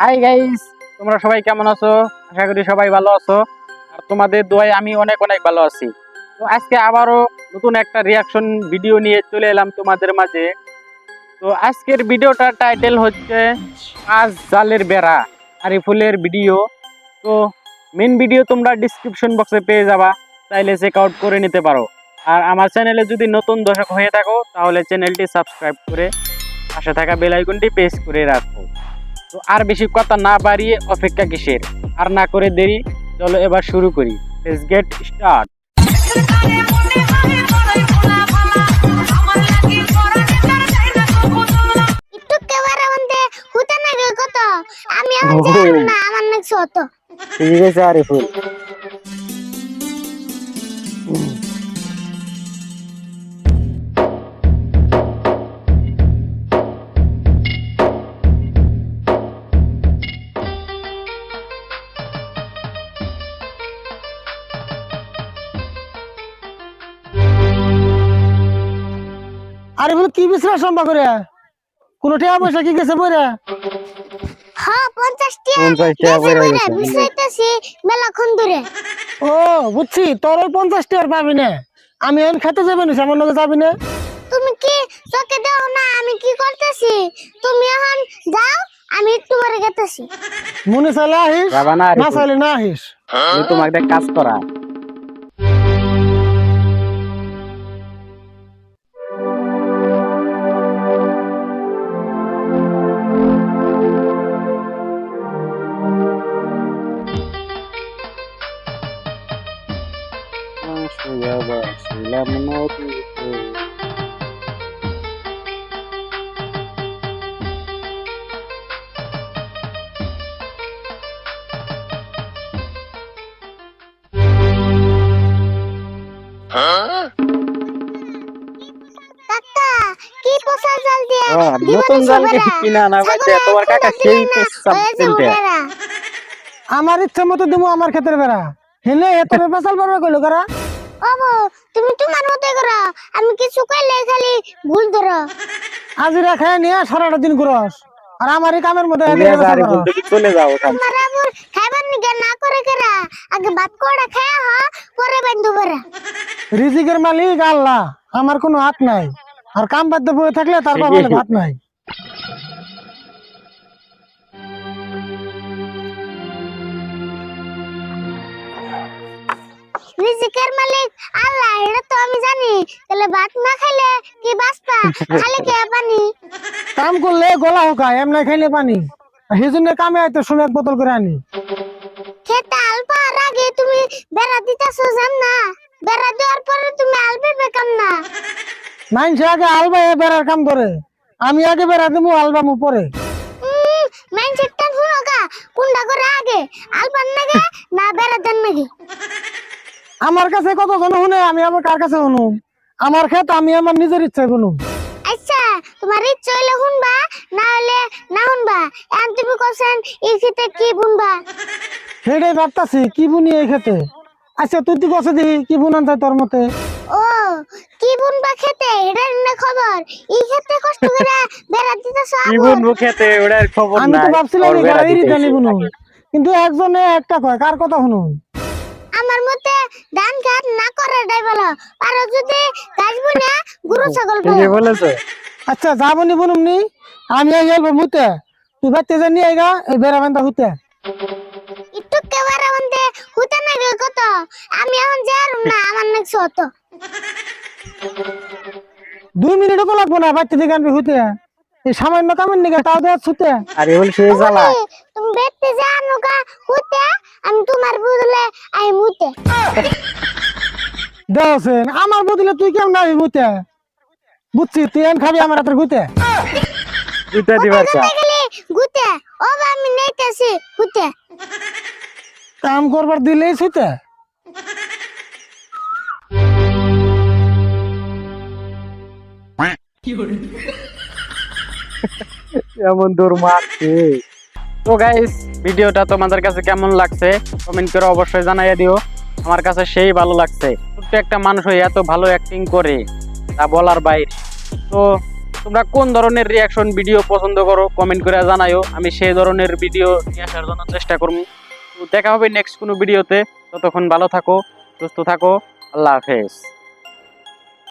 Hi guys, তোমরা সবাই কেমন আছো? আশা করি সবাই ভালো আছো। আর তোমাদের দোয়ায় আমি অনেক অনেক ভালো আছি। তো আজকে আবারও নতুন একটা রিয়াকশন ভিডিও নিয়ে চলে এলাম তোমাদের মাঝে। তো আজকের ভিডিওটার টাইটেল হচ্ছে পাঁচ জালের বেড়া আরিফুলের ভিডিও। তো মেন ভিডিও তোমরা ডিসক্রিপশন বক্সে পেয়ে যাবা, চাইলে চেক আউট করে নিতে পারো। আর আমার চ্যানেলে যদি নতুন দর্শক হয়ে থাকো তাহলে চ্যানেলটি সাবস্ক্রাইব করে পাশে থাকা বেল আইকনটি প্রেস করে রাখো। তো আর বেশি কথা না বাড়িয়ে অপেক্ষা কিসের, আর না করে দেরি, চলো এবার শুরু করি। Let's get start. ঠিক আছে আরিফুল। আরে বলে কি বিশ্রাম সম্ভব করে কোন টাকা পয়সা কি গেছে বইরা? হ্যাঁ 50 টাকা 50 টাকা বইরা গেছে। বিশ্রাইতেছি মেলাক্ষণ ধরে। ও বুঝছি, তোর ওই 50 টাকা পাবি না। আমি এখন খেতে যাবো না, আমার লগে যাবি না? তুমি কি চোখে দাও না আমি কি করতেছি? তুমি এখন যাও, আমি একটু পরে গেতেছি। মনে চাইলে আহিস, যাবা না না আরিফুল? চাইলে না আহিস। আমি তোমাকে একটা কাজ করা। কাকা কি পোষা জাল দিয়ে নতুন জাল কিনা না বাচ্চা, তোমার কাকা সেই সাবস্টেন্টে। আমার ইচ্ছা মতো দেবো আমার ক্ষেতের বেড়া। হেলে তোর বেসাল পারবে কইলো কারা? ওবো তুমি তোমার মতো করো, আমি কিছু কইলে খালি ভুল ধরো। আজিরা খায় নিয়ে সারাটা দিন ঘুরস, আর আমার এই কামের মধ্যে ঠিক আছে আরিফুল, তুমি চলে যাও ওখানে। তোমার আবার খাইবার নিগে না করে কেরা, আগে ভাত কোড়া খায়া হ, পরে বন্ধু করে। রিজিকের মালিক আল্লাহ, আমার কোনো হাত নাই। আর কাম বাদ দিয়ে বসে থাকলে তার কপালে ভাত নাই। রিজিকের মালিক আল্লাহ, এটা তো আমি জানি। তাহলে ভাত না খাইলে কি বাঁচতা? খালি কে পানি? কাম করলে গলা হোকায়, এমনি খাইলে পানি। সেই জন্য কামে আইতো শুনে এক বোতল করে আনি। খেতে আলপার আগে তুমি বেড়া দিতেছো জান না? বেড়া দেওয়ার পরে তুমি আলবে বেকাম না। মানুষ আগে আলবা বেড়ার কাম করে, আমি আগে বেড়া দেবো আলবামু পরে। মাইন্ডসেট টা শুনো গা, কোনটা করে আগে আলপার নাগে না বেড়া দেন নাগে? আমার কাছে কত জন শুনে, আমি আবার কার কাছে শুনু? আমার ক্ষেত আমি আমার নিজের ইচ্ছায় শুনু। আচ্ছা তোমার ইচ্ছা হইলে শুনবা, না হলে না শুনবা। এখন তুমি কোসেন এই খেতে কি বুনবা? সেটাই ভাবতাছি কি বুনি এই খেতে। আচ্ছা তুই তুই কষে দিই কি বুনান চাই তোর মতে? ও কি বুনবা খেতে, এটা না খবর। এই খেতে কষ্ট করে বেড়া দিতেছ কি আগুন। বলবো খেতে, ওটার খবর আমি তো নাই। ভাবছিলাম ওর বেড়া এই দিতে জানি এসে। বুনু, কিন্তু একজনে একটা কয়, কার কথা শুনুন? আমার মতে ধান কাট না করাটাই ভালো। আর যদি গাছ বুনে গরু ছাগল ঠিকই বলেছো। আচ্ছা যাবনি বুনুম নি, আমি এই গেলবো মুতে। তুই বাচ্চা জানি আইগা এই বেড়া বান্ধা হইতে। একটু কেবারে মধ্যে হুতে না গে কত। আমি এখন যারুম না, আমার নেক্সট হতো। 2 মিনিটও তো লাগবো না বাচ্চা দিকে আনবি হইতে। এই সামান্য কামের নিকে তাও দেয় ছুতে। আরিফুল সেই জ্বালা। তুমি বেতে জানো গা হুতে, আমি তোমার বদলে আই মুতে। দেওছেন আমার বদলে তুই কেমন আবি মুতে? বুঝছি তুই এন খাবি আমার হাতের গুতে। জুতা দিবার চা। গেলে গুতে ও বা আমি নেইতেছি হুতে। কাম করবার দিলেই ছুতে। এমন দূর মারছে। তো গাইস, ভিডিওটা তোমাদের কাছে কেমন লাগছে কমেন্ট করে অবশ্যই জানাইয়া দিও। আমার কাছে সেই ভালো লাগছে। ছোট্ট একটা মানুষ হয়ে এত ভালো অ্যাক্টিং করে তা বলার বাইরে। তো তোমরা কোন ধরনের রিয়াকশন ভিডিও পছন্দ করো কমেন্ট করে জানাইও, আমি সেই ধরনের ভিডিও নিয়ে আসার জন্য চেষ্টা করব। তো দেখা হবে নেক্সট কোনো ভিডিওতে। ততক্ষণ ভালো থাকো, সুস্থ থাকো, আল্লাহ হাফেজ।